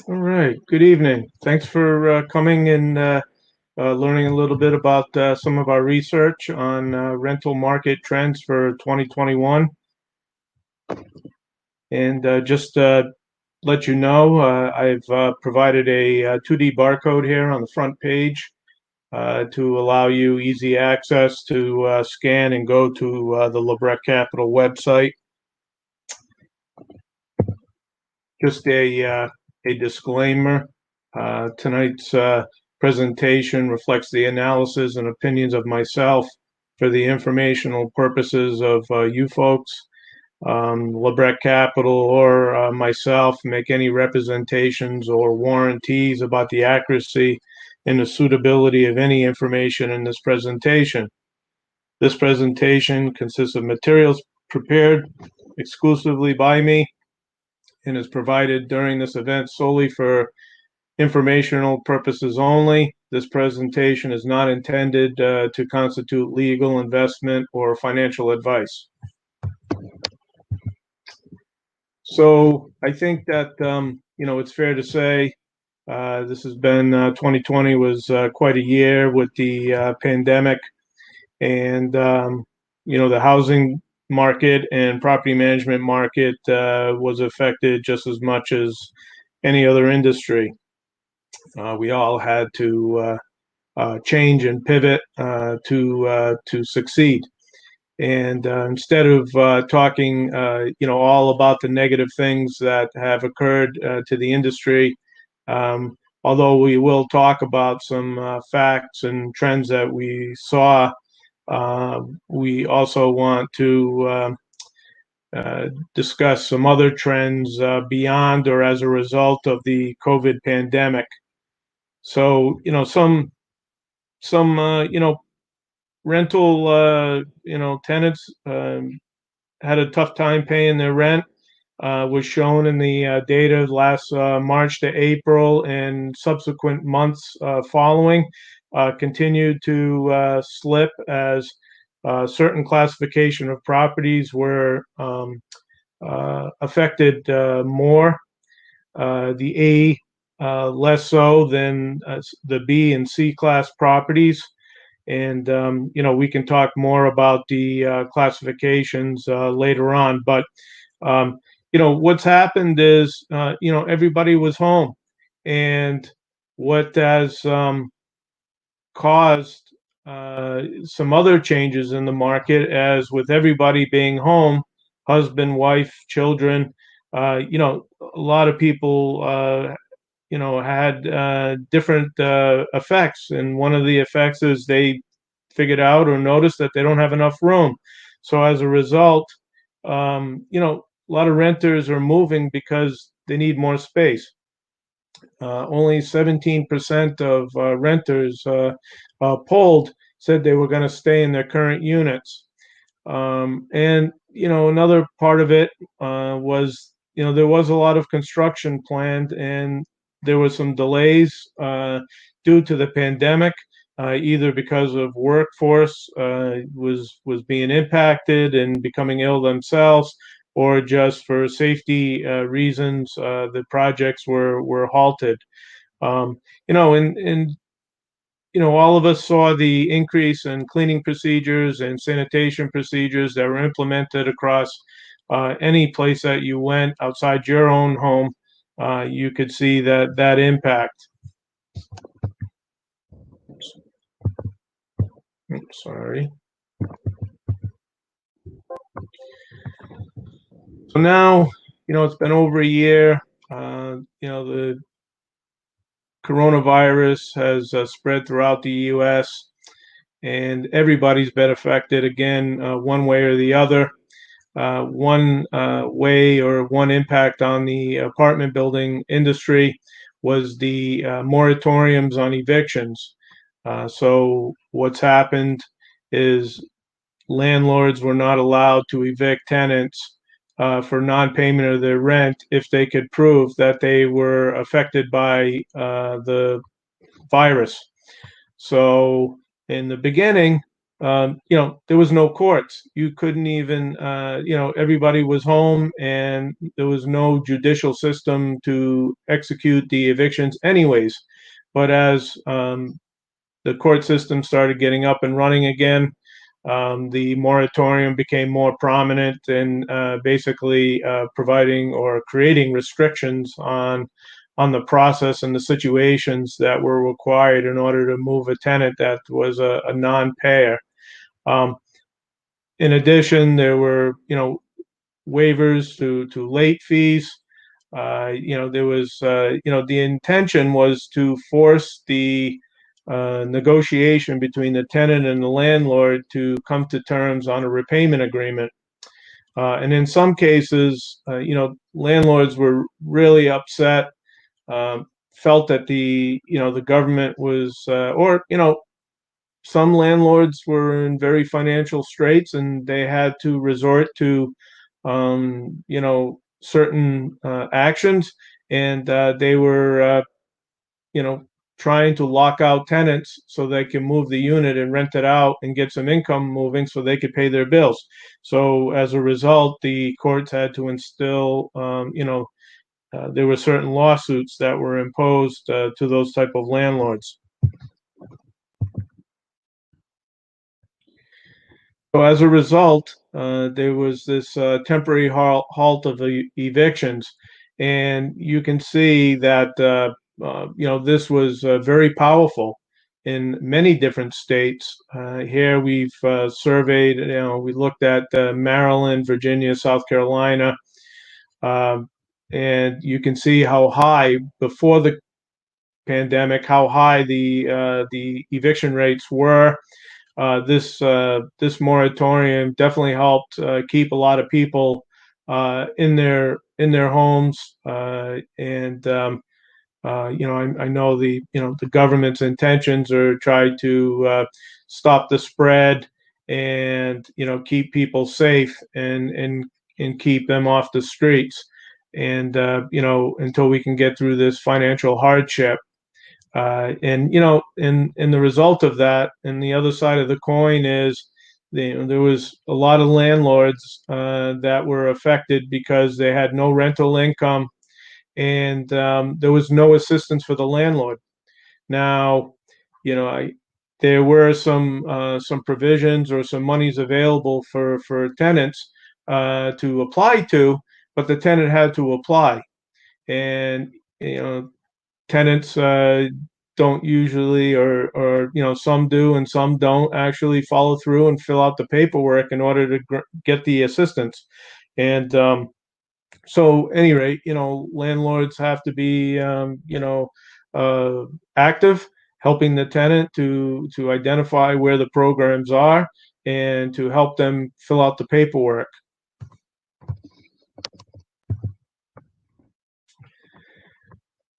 All right. Good evening. Thanks for coming and learning a little bit about some of our research on rental market trends for 2021. And just let you know, I've provided a 2D barcode here on the front page to allow you easy access to scan and go to the LeBrec Capital website. Just a disclaimer. Tonight's presentation reflects the analysis and opinions of myself for the informational purposes of you folks. LeBrec Capital or myself make any representations or warranties about the accuracy and the suitability of any information in this presentation. This presentation consists of materials prepared exclusively by me and is provided during this event solely for informational purposes only. This presentation is not intended to constitute legal, investment, or financial advice. So I think that, it's fair to say this has been 2020 was quite a year with the pandemic, and the housing market and property management market was affected just as much as any other industry. We all had to change and pivot to succeed. And instead of talking, all about the negative things that have occurred to the industry, although we will talk about some facts and trends that we saw, we also want to discuss some other trends beyond or as a result of the COVID pandemic. So, some rental, tenants had a tough time paying their rent, was shown in the data last March to April and subsequent months following, continued to slip as certain classification of properties were affected more. The A less so than the B and C class properties. And, we can talk more about the classifications later on. But, what's happened is, everybody was home. And what has caused some other changes in the market, as with everybody being home, husband, wife, children, a lot of people had different effects. And one of the effects is they figured out or noticed that they don't have enough room. So as a result, a lot of renters are moving because they need more space. Only 17% of renters polled said they were going to stay in their current units. And, another part of it was, there was a lot of construction planned, and there were some delays due to the pandemic, either because of workforce was being impacted and becoming ill themselves, or just for safety reasons, the projects were halted. All of us saw the increase in cleaning procedures and sanitation procedures that were implemented across any place that you went outside your own home. You could see that impact. Oops, sorry. So now, it's been over a year. The coronavirus has spread throughout the U.S., and everybody's been affected again, one way or the other. One way or one impact on the apartment building industry was the moratoriums on evictions. So what's happened is landlords were not allowed to evict tenants for non-payment of their rent if they could prove that they were affected by the virus. So in the beginning, there was no courts. You couldn't even, everybody was home, and there was no judicial system to execute the evictions, anyways. But as the court system started getting up and running again, the moratorium became more prominent in basically providing or creating restrictions on the process and the situations that were required in order to move a tenant that was a non-payer. Um, in addition, there were, waivers to late fees. There was, the intention was to force the negotiation between the tenant and the landlord to come to terms on a repayment agreement. And in some cases, landlords were really upset, felt that the government was, or, some landlords were in very financial straits, and they had to resort to, certain actions, and they were, trying to lock out tenants so they can move the unit and rent it out and get some income moving so they could pay their bills. So as a result, the courts had to instill, there were certain lawsuits that were imposed to those type of landlords. So as a result, there was this temporary halt of evictions, and you can see that this was very powerful in many different states. Here we've surveyed, we looked at Maryland, Virginia, South Carolina, and you can see how high before the pandemic, how high the eviction rates were. This moratorium definitely helped keep a lot of people in their homes, and I know the government's intentions are try to stop the spread and keep people safe and keep them off the streets, and until we can get through this financial hardship. And the result of that, and the other side of the coin is, there was a lot of landlords that were affected because they had no rental income, and there was no assistance for the landlord. Now, there were some provisions or some monies available for tenants to apply to, but the tenant had to apply, and tenants don't usually, or some do and some don't actually follow through and fill out the paperwork in order to get the assistance. And so, at any rate, landlords have to be, active, helping the tenant to identify where the programs are and to help them fill out the paperwork.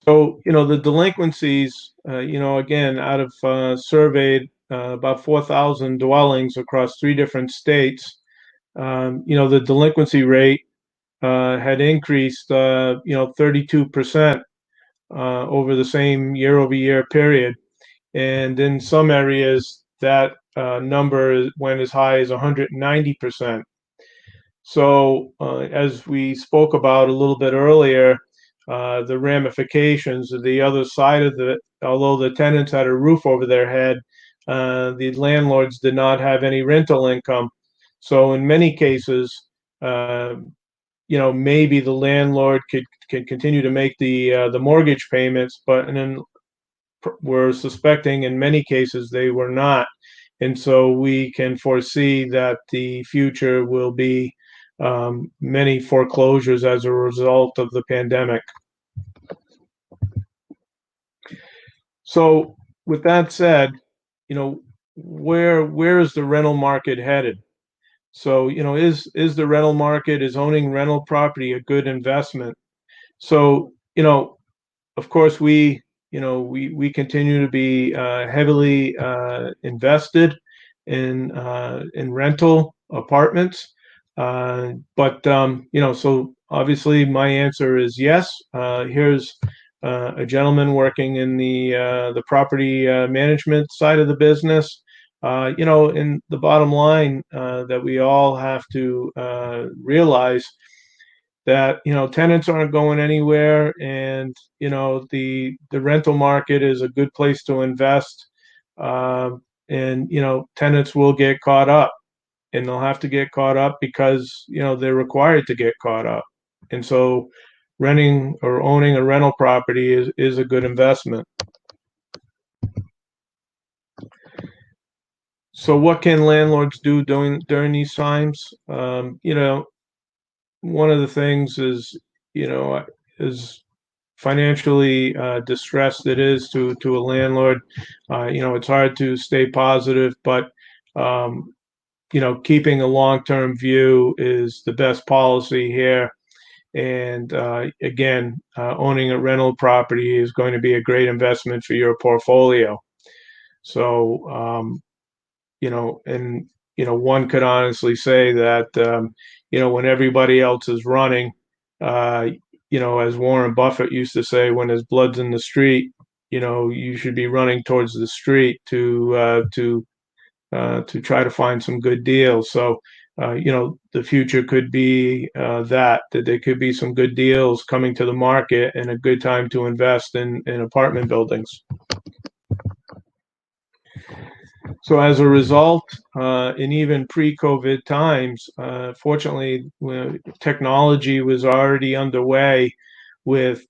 So, the delinquencies, again, out of surveyed about 4,000 dwellings across 3 different states, the delinquency rate had increased, 32% over the same year-over-year period. And in some areas, that number went as high as 190%. So, as we spoke about a little bit earlier, the ramifications of the other side of it, although the tenants had a roof over their head, the landlords did not have any rental income. So in many cases, maybe the landlord could continue to make the mortgage payments, but and then we're suspecting in many cases they were not. And so we can foresee that the future will be many foreclosures as a result of the pandemic. So with that said, where is the rental market headed? So, is the rental market, is owning rental property a good investment? So, of course, we continue to be heavily invested in rental apartments. But so obviously my answer is yes. Here's a gentleman working in the property management side of the business. in the bottom line that we all have to realize that tenants aren't going anywhere, and the rental market is a good place to invest, and tenants will get caught up, and they'll have to get caught up because they're required to get caught up, and so renting or owning a rental property is a good investment. So what can landlords do during these times? One of the things is, is financially distressed it is to a landlord. It's hard to stay positive, but keeping a long-term view is the best policy here. And again, owning a rental property is going to be a great investment for your portfolio. So, and one could honestly say that when everybody else is running, as Warren Buffett used to say, when there's blood's in the street, you should be running towards the street to try to find some good deals. So, the future could be that there could be some good deals coming to the market and a good time to invest in apartment buildings. So as a result, in even pre-COVID times, fortunately, technology was already underway with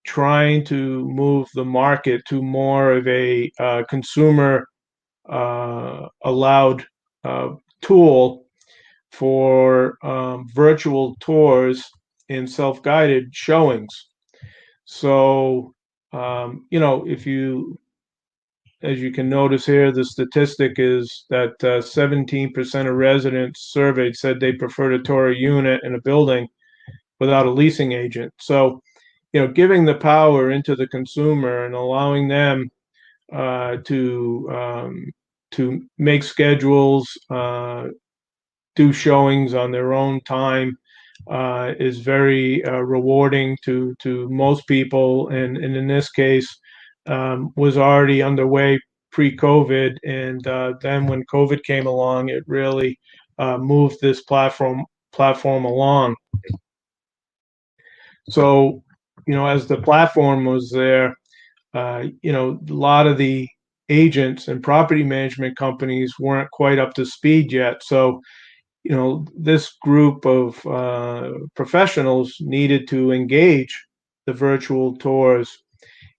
trying to move the market to more of a consumer allowed tool for virtual tours and self-guided showings. So, if you, as you can notice here, the statistic is that 17% of residents surveyed said they prefer to tour a unit in a building without a leasing agent. So, giving the power into the consumer and allowing them to make schedules, do showings on their own time, is very rewarding to most people, and in this case was already underway pre-COVID, and then when COVID came along, it really moved this platform along. So, as the platform was there, a lot of the agents and property management companies weren't quite up to speed yet. So, this group of professionals needed to engage the virtual tours.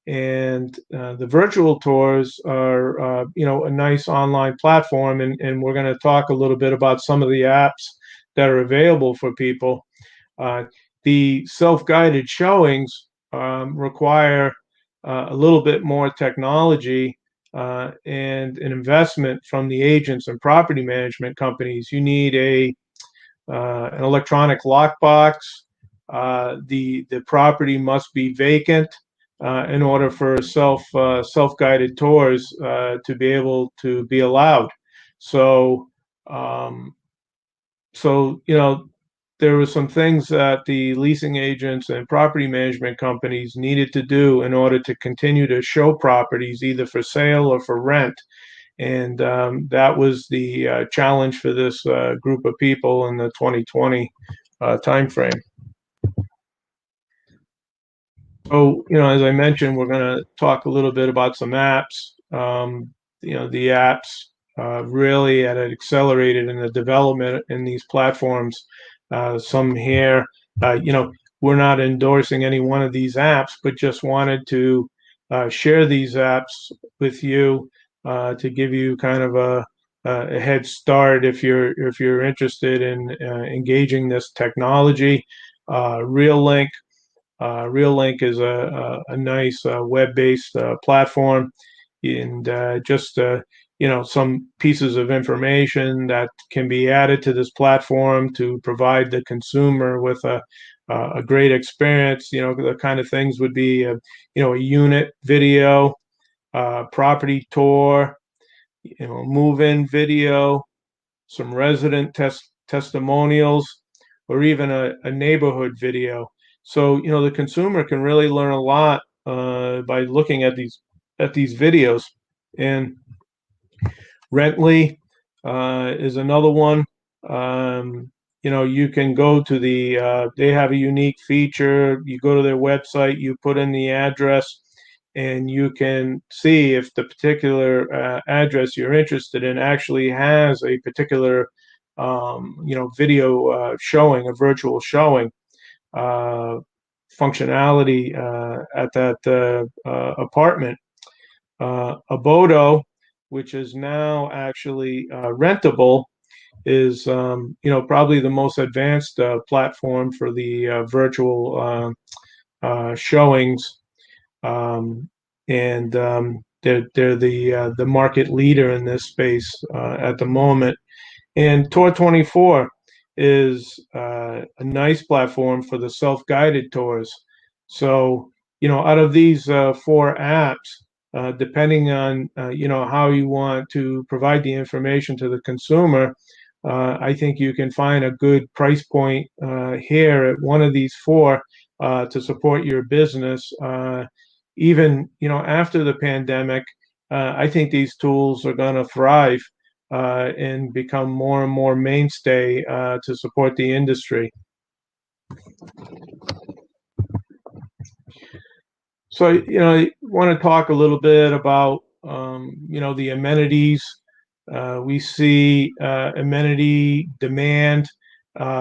And the virtual tours are, a nice online platform. And we're going to talk a little bit about some of the apps that are available for people. The self-guided showings require a little bit more technology and an investment from the agents and property management companies. You need an electronic lockbox. The property must be vacant in order for self-guided tours to be able to be allowed. So, there were some things that the leasing agents and property management companies needed to do in order to continue to show properties either for sale or for rent. And that was the challenge for this group of people in the 2020 timeframe. So, as I mentioned, we're going to talk a little bit about some apps. The apps really had accelerated in the development in these platforms. Some here, we're not endorsing any one of these apps, but just wanted to share these apps with you to give you kind of a head start if you're interested in engaging this technology. RealLink. RealLink is a nice web-based platform, and just some pieces of information that can be added to this platform to provide the consumer with a great experience. The kind of things would be a unit video, property tour, move-in video, some resident testimonials, or even a neighborhood video. So, the consumer can really learn a lot by looking at these videos. And Rently is another one. You can go to they have a unique feature. You go to their website, you put in the address, and you can see if the particular address you're interested in actually has a particular, video showing, a virtual showing uh, functionality at that apartment. Abodo, which is now actually rentable, is probably the most advanced platform for the virtual showings, and they're the market leader in this space at the moment. And Tour 24 is a nice platform for the self-guided tours. So, out of these four apps, depending on how you want to provide the information to the consumer, I think you can find a good price point here at one of these four to support your business. Even after the pandemic, I think these tools are going to thrive and become more and more mainstay to support the industry. So, I want to talk a little bit about, the amenities. We see amenity demand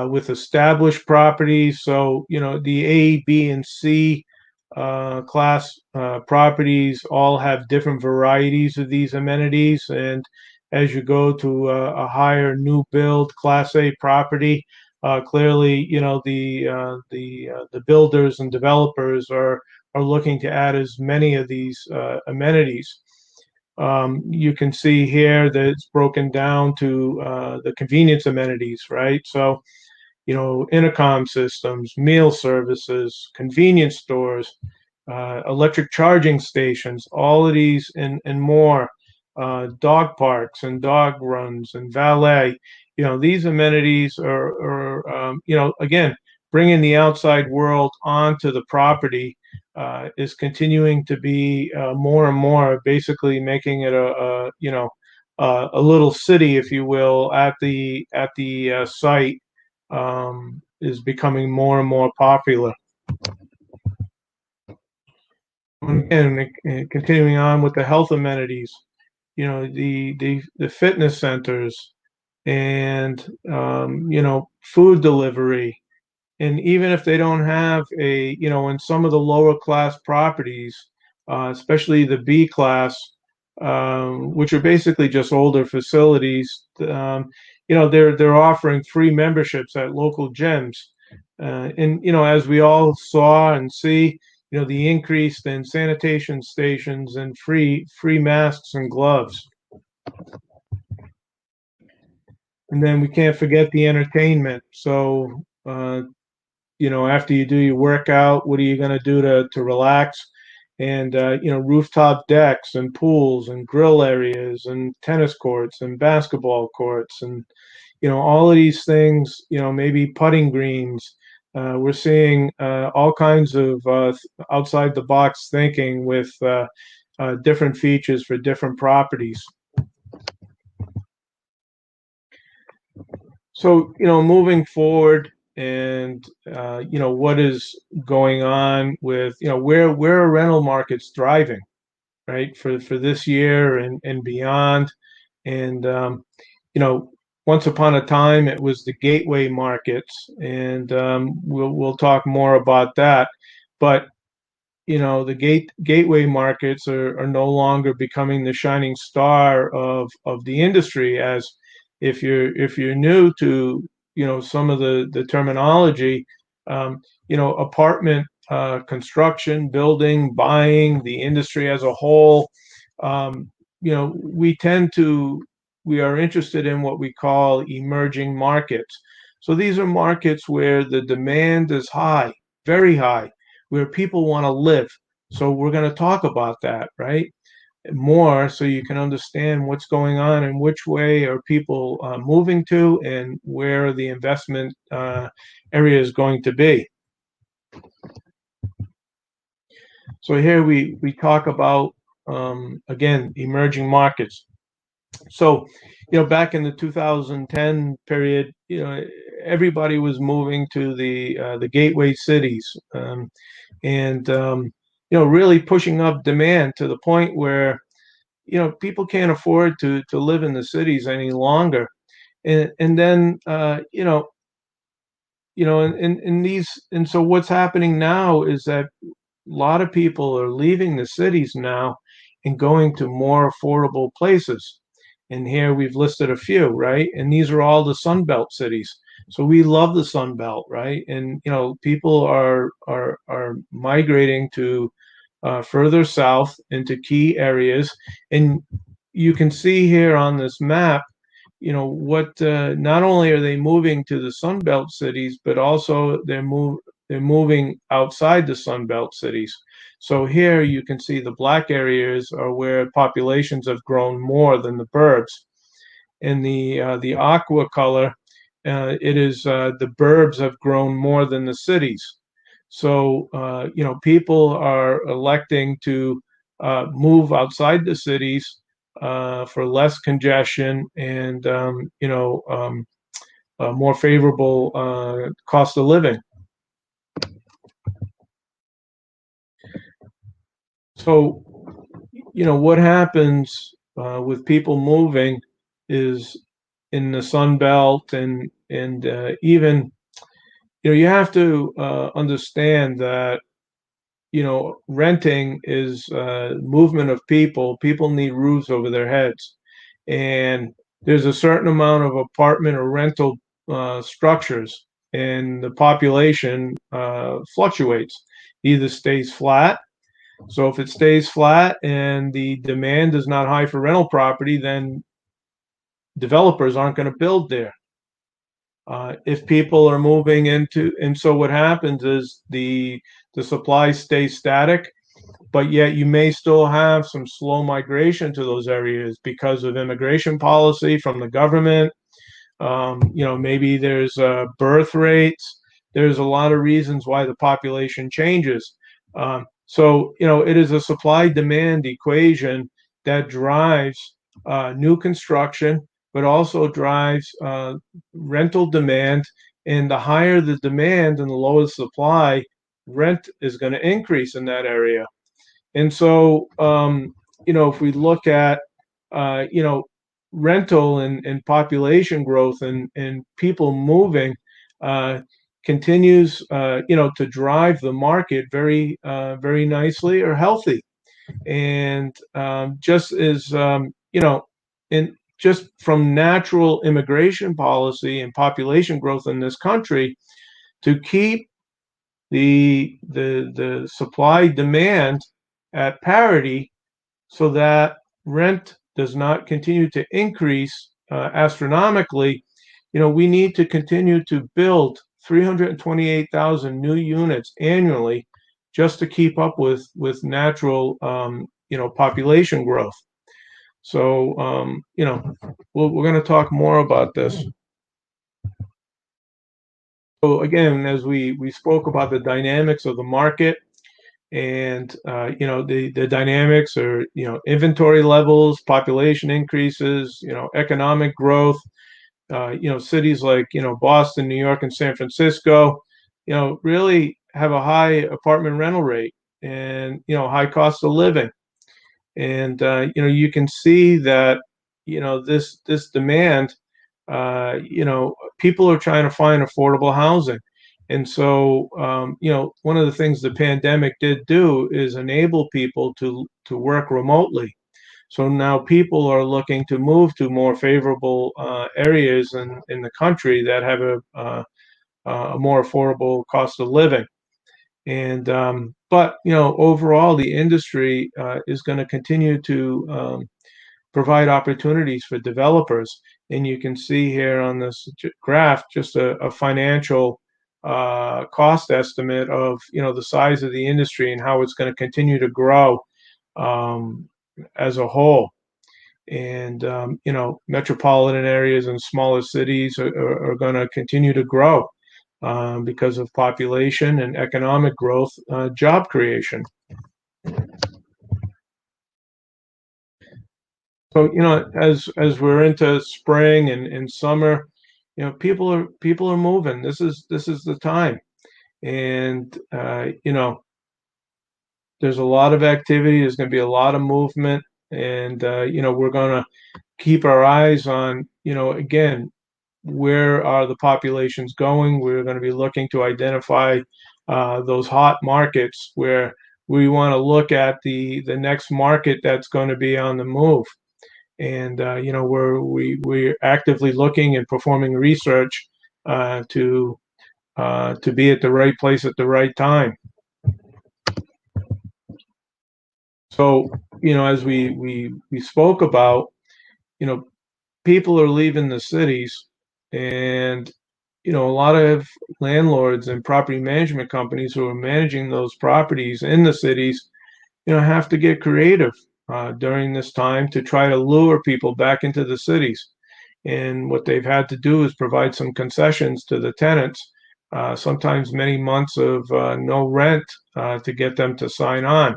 with established properties. So, the A, B, and C class properties all have different varieties of these amenities. And as you go to a higher new build Class A property, clearly, the builders and developers are looking to add as many of these amenities. You can see here that it's broken down to the convenience amenities, right? So, intercom systems, meal services, convenience stores, electric charging stations, all of these and more, dog parks and dog runs and valet. These amenities again, bringing the outside world onto the property is continuing to be more and more, basically making it a little city, if you will, at the site, is becoming more and more popular. Again, continuing on with the health amenities, the fitness centers and food delivery. And even if they don't have in some of the lower class properties, especially the B class, which are basically just older facilities, they're offering free memberships at local gyms. And as we all saw and see, the increase in sanitation stations and free masks and gloves. And then we can't forget the entertainment. So, after you do your workout, what are you going to do to relax? And, rooftop decks and pools and grill areas and tennis courts and basketball courts and, all of these things, maybe putting greens. We're seeing all kinds of outside the box thinking with different features for different properties. So, moving forward, and what is going on with where are rental markets thriving, right, for this year and beyond. And once upon a time it was the gateway markets, and we'll talk more about that. But the gateway markets are no longer becoming the shining star of the industry. As if you're new to some of the terminology, apartment construction, building, buying, the industry as a whole, we are interested in what we call emerging markets. So these are markets where the demand is high, very high, where people want to live. So we're going to talk about that, right? More so you can understand what's going on and which way are people moving to and where the investment area is going to be. So here we talk about, again, emerging markets. So, back in the 2010 period, everybody was moving to the gateway cities, and really pushing up demand to the point where people can't afford to live in the cities any longer. And then and these and so what's happening now is that a lot of people are leaving the cities now and going to more affordable places. And here we've listed a few, right? And these are all the Sun Belt cities. So we love the Sun Belt, right? And people are migrating to further south into key areas, and you can see here on this map, what not only are they moving to the Sun Belt cities, but also they're moving outside the Sun Belt cities. So here you can see the black areas are where populations have grown more than the burbs. In the aqua color, it is the burbs have grown more than the cities. So people are electing to move outside the cities for less congestion and a more favorable cost of living. So what happens with people moving is in the Sun Belt and even you have to understand that renting is movement of people. People need roofs over their heads, and there's a certain amount of apartment or rental structures, and the population fluctuates. Either stays flat. So if it stays flat and the demand is not high for rental property, then developers aren't going to build there. If people are moving into, and so what happens is the supply stays static, but yet you may still have some slow migration to those areas because of immigration policy from the government. Maybe there's birth rates. There's a lot of reasons why the population changes. So it is a supply-demand equation that drives new construction, but also drives rental demand. And the higher the demand and the lower the supply, rent is going to increase in that area. And so, if we look at, rental and population growth and people moving, continues, to drive the market very nicely or healthy. And just as, in just from natural immigration policy and population growth in this country to keep the supply demand at parity so that rent does not continue to increase astronomically, we need to continue to build 328,000 new units annually just to keep up with natural population growth. So we're going to talk more about this. So again, as we spoke about the dynamics of the market, and the dynamics are inventory levels, population increases, economic growth. Cities like Boston, New York, and San Francisco, really have a high apartment rental rate and high cost of living. And you can see that this demand, people are trying to find affordable housing. And so, one of the things the pandemic did do is enable people to work remotely. So now people are looking to move to more favorable areas in the country that have a more affordable cost of living. And but overall, the industry is going to continue to provide opportunities for developers. And you can see here on this graph just a financial cost estimate of the size of the industry and how it's going to continue to grow as a whole. And metropolitan areas and smaller cities are going to continue to grow because of population and economic growth, job creation. So, as we're into spring and summer, people are moving. This is the time. And there's a lot of activity. There's going to be a lot of movement, and we're going to keep our eyes on, again, where are the populations going. We're going to be looking to identify those hot markets where we want to look at the next market that's going to be on the move. And we're actively looking and performing research to be at the right place at the right time. So, as we spoke about, you know, people are leaving the cities, and a lot of landlords and property management companies who are managing those properties in the cities, have to get creative during this time to try to lure people back into the cities. And what they've had to do is provide some concessions to the tenants, sometimes many months of no rent to get them to sign on.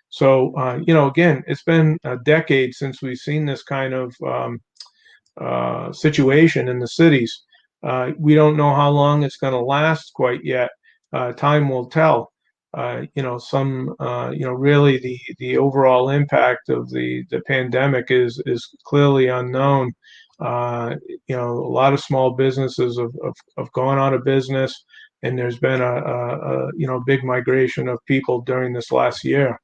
So, again, it's been a decade since we've seen this kind of situation in the cities. We don't know how long it's going to last quite yet. Time will tell. Really the overall impact of the pandemic is clearly unknown. A lot of small businesses have gone out of business, and there's been a big migration of people during this last year.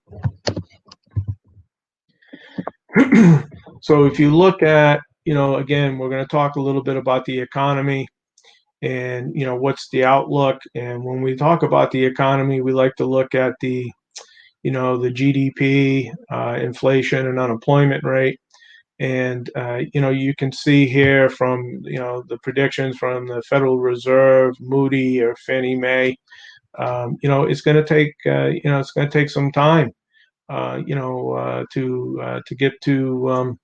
So if you look at, again, we're going to talk a little bit about the economy and, what's the outlook. And when we talk about the economy, we like to look at the GDP, inflation, and unemployment rate. And, you can see here from, the predictions from the Federal Reserve, Moody, or Fannie Mae, it's going to take, it's going to take some time, to get to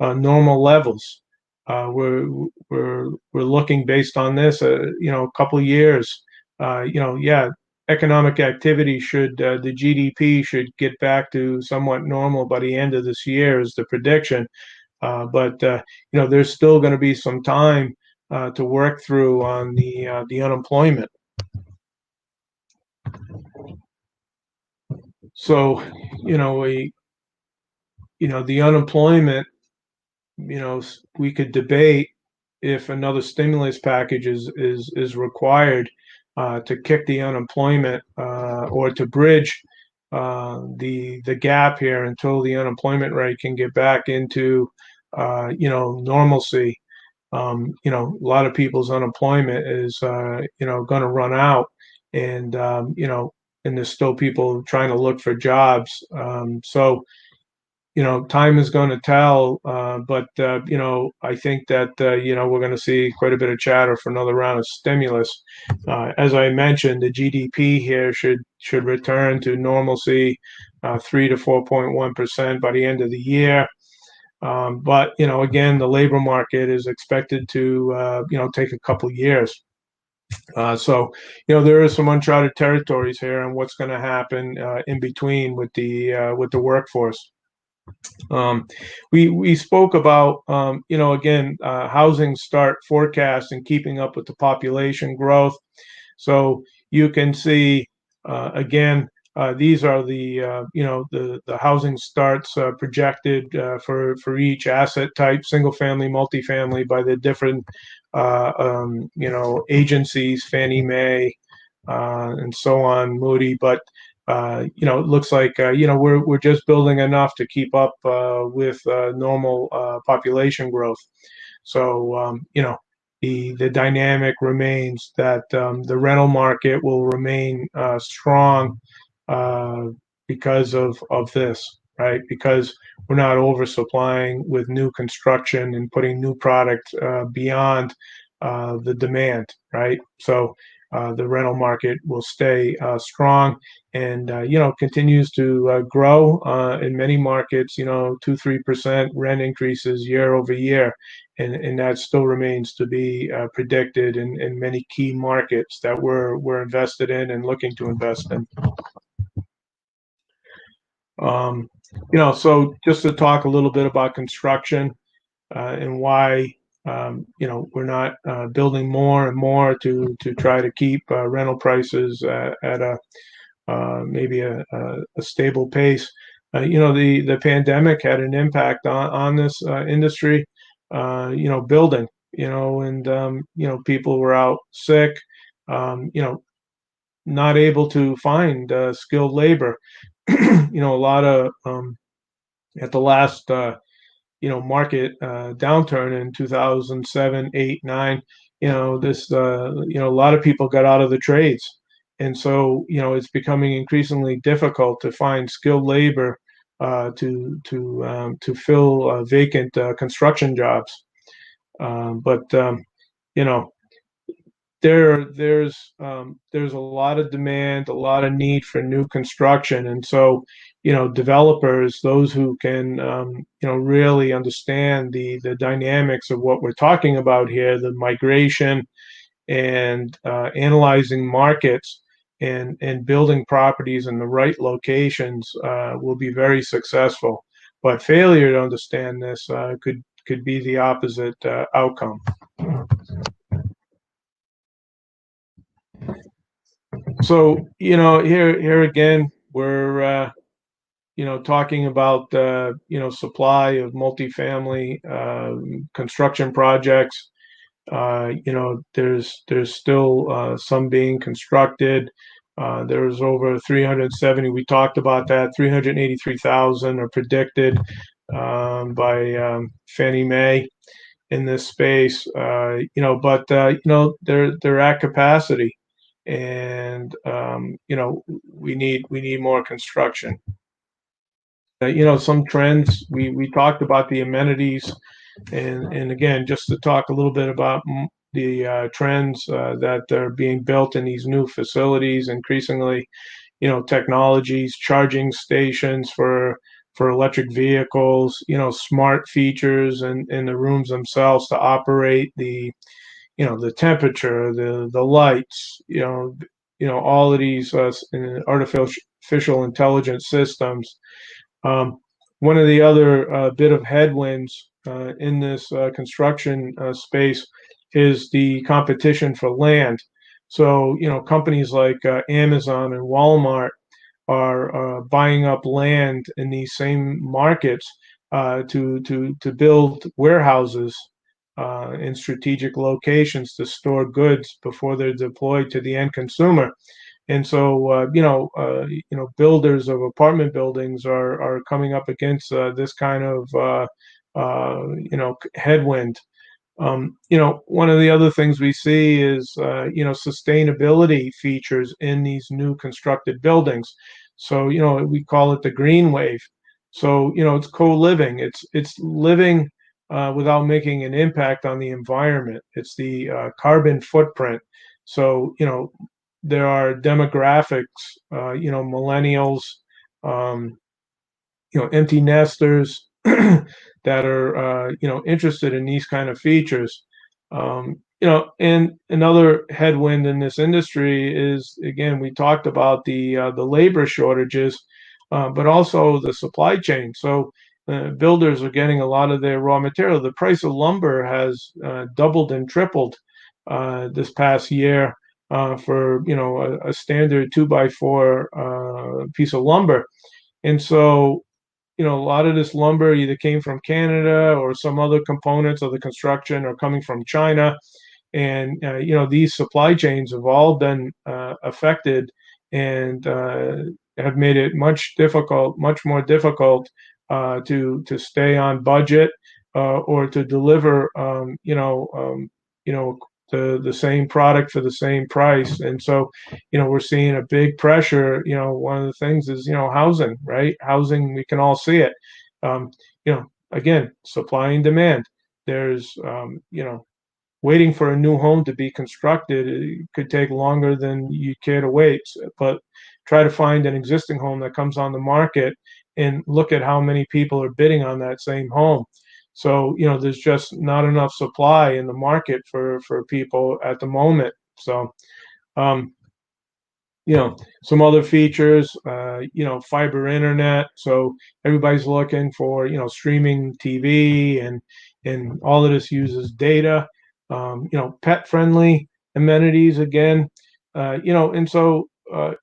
normal levels. We're looking based on this, a couple of years. Yeah, economic activity should the GDP should get back to somewhat normal by the end of this year is the prediction. But there's still going to be some time to work through on the unemployment. So, the unemployment, we could debate if another stimulus package is required to kick the unemployment or to bridge the gap here until the unemployment rate can get back into normalcy. A lot of people's unemployment is going to run out, and and there's still people trying to look for jobs. So time is going to tell, but I think that we're going to see quite a bit of chatter for another round of stimulus. As I mentioned, the GDP here should return to normalcy, 3 to 4.1% by the end of the year. But again, the labor market is expected to take a couple years. So there is some uncharted territories here, and what's going to happen in between with the workforce. We spoke about again housing start forecast and keeping up with the population growth. So you can see again these are the housing starts projected for each asset type, single family, multifamily, by the different agencies, Fannie Mae and so on, Moody, but it looks like we're just building enough to keep up with normal population growth. So the dynamic remains that the rental market will remain strong because of this, right? Because we're not oversupplying with new construction and putting new product beyond the demand, right? So the rental market will stay strong and continues to grow in many markets, 2-3% rent increases year over year, and that still remains to be predicted in many key markets that we're invested in and looking to invest in. So just to talk a little bit about construction and why we're not building more and more to try to keep rental prices at a maybe a stable pace. The pandemic had an impact on this industry. Building. And people were out sick. Um, you know, not able to find skilled labor. A lot of at the last market downturn in 2007, 8, 9. This a lot of people got out of the trades, and so it's becoming increasingly difficult to find skilled labor to fill vacant construction jobs. But you know there's a lot of demand, a lot of need for new construction, and so developers, those who can really understand the dynamics of what we're talking about here, the migration and analyzing markets and building properties in the right locations will be very successful. But failure to understand this could be the opposite outcome. So, here again, we're, talking about, supply of multifamily construction projects. There's still some being constructed. There's over 370. We talked about that. 383,000 are predicted by Fannie Mae in this space. But they're at capacity, and we need more construction. Some trends we talked about the amenities, and again, just to talk a little bit about the trends that are being built in these new facilities. Increasingly, technologies, charging stations for electric vehicles, smart features in the rooms themselves to operate the temperature, the lights, all of these artificial intelligence systems. One of the other bit of headwinds in this construction space is the competition for land. So, companies like Amazon and Walmart are buying up land in these same markets to build warehouses in strategic locations to store goods before they're deployed to the end consumer. And so, builders of apartment buildings are coming up against this kind of, headwind. One of the other things we see is, sustainability features in these new constructed buildings. So, we call it the green wave. So, it's co-living. It's living without making an impact on the environment. It's the carbon footprint. So, there are demographics, millennials, um, empty nesters that are, interested in these kind of features. And another headwind in this industry is, again, we talked about the labor shortages, but also the supply chain. So builders are getting a lot of their raw material. The price of lumber has doubled and tripled this past year for a standard 2x4 piece of lumber. And so a lot of this lumber either came from Canada or some other components of the construction are coming from China. And, these supply chains have all been affected and have made it much more difficult to stay on budget or to deliver, the same product for the same price. And so, we're seeing a big pressure. One of the things is, housing, right? Housing, we can all see it. Again, supply and demand. There's, waiting for a new home to be constructed. It could take longer than you care to wait, but try to find an existing home that comes on the market and look at how many people are bidding on that same home. So, there's just not enough supply in the market for people at the moment. So, um, some other features, fiber internet. So everybody's looking for, streaming TV, and all of this uses data. Pet friendly amenities again, and so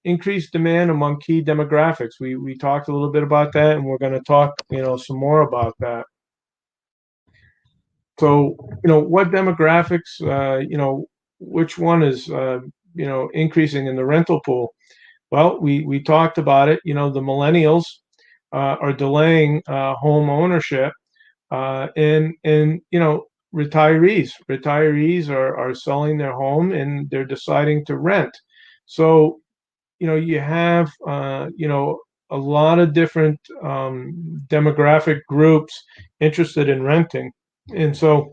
increased demand among key demographics. We talked a little bit about that, and we're going to talk, some more about that. So, what demographics, which one is, increasing in the rental pool? Well, we talked about it. The millennials are delaying home ownership, and retirees are selling their home and they're deciding to rent. So, you have a lot of different demographic groups interested in renting, and so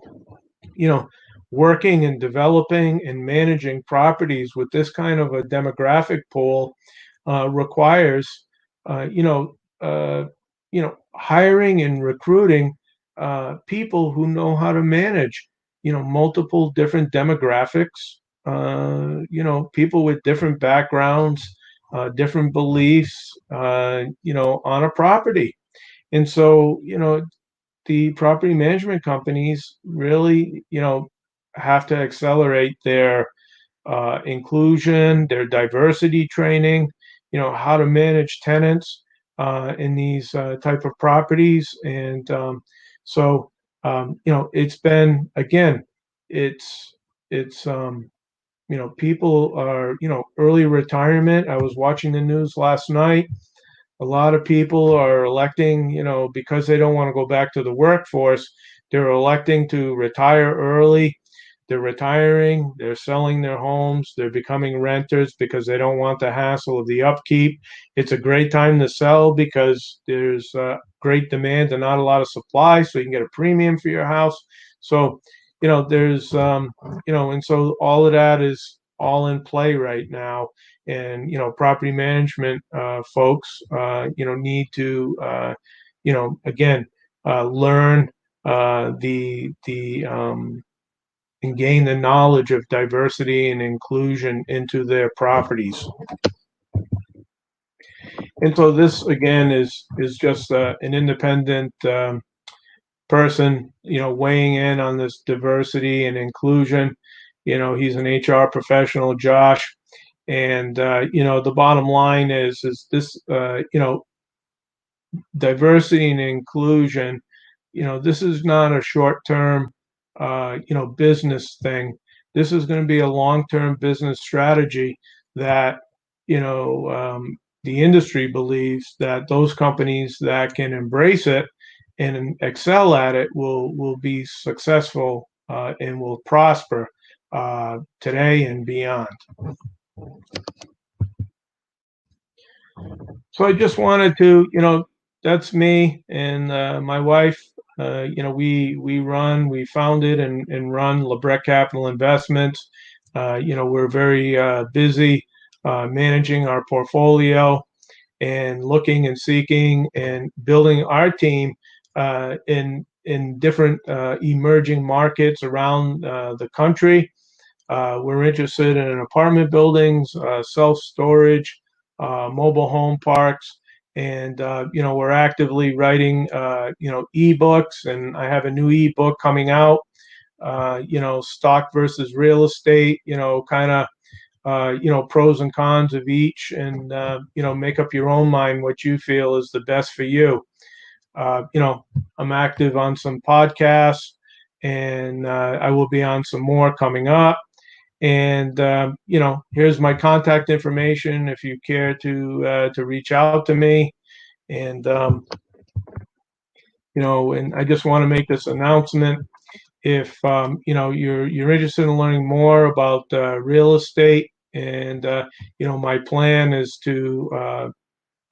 you know, working and developing and managing properties with this kind of a demographic pool requires, uh, you know, uh, hiring and recruiting people who know how to manage, multiple different demographics. People with different backgrounds, different beliefs, on a property. And so, the property management companies really, have to accelerate their inclusion, their diversity training, how to manage tenants in these type of properties. And so, it's been, again, it's people are, early retirement. I was watching the news last night. A lot of people are electing, because they don't want to go back to the workforce, they're electing to retire early. They're retiring, they're selling their homes, they're becoming renters because they don't want the hassle of the upkeep. It's a great time to sell because there's great demand and not a lot of supply, so you can get a premium for your house. So, there's, and so all of that is all in play right now. And, property management folks, need to, again, learn the and gain the knowledge of diversity and inclusion into their properties. And so this again is just an independent person, weighing in on this diversity and inclusion. He's an HR professional, Josh, and the bottom line is this, diversity and inclusion. This is not a short-term, business thing. This is going to be a long-term business strategy that, the industry believes that those companies that can embrace it and excel at it will be successful and will prosper today and beyond. So I just wanted to, that's me and my wife. We founded and run LeBrec Capital Investments. We're very busy managing our portfolio and looking and seeking and building our team in different emerging markets around the country. We're interested in apartment buildings, self-storage, mobile home parks, and we're actively writing ebooks, and I have a new ebook coming out, stock versus real estate, kind of pros and cons of each, and make up your own mind what you feel is the best for you. I'm active on some podcasts, and I will be on some more coming up. And here's my contact information if you care to reach out to me. And and I just want to make this announcement. If you're interested in learning more about real estate, and my plan is to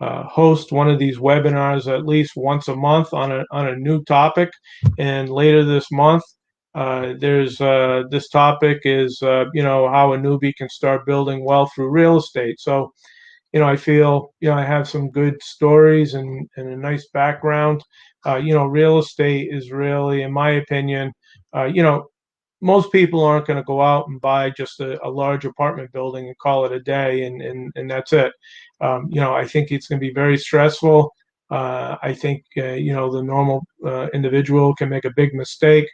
host one of these webinars at least once a month on a new topic. And later this month, there's this topic is how a newbie can start building wealth through real estate. So I feel I have some good stories and a nice background. Real estate is really, in my opinion, most people aren't going to go out and buy just a large apartment building and call it a day, and that's it. I think it's going to be very stressful. I think the normal individual can make a big mistake.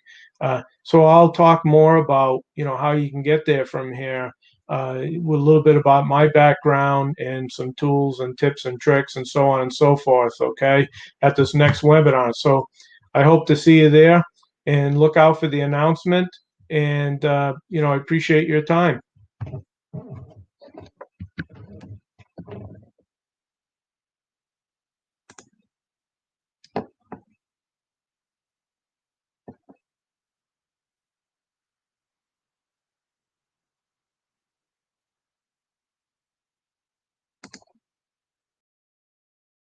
So I'll talk more about how you can get there from here, with a little bit about my background and some tools and tips and tricks and so on and so forth. Okay, at this next webinar. So I hope to see you there, and look out for the announcement. And I appreciate your time.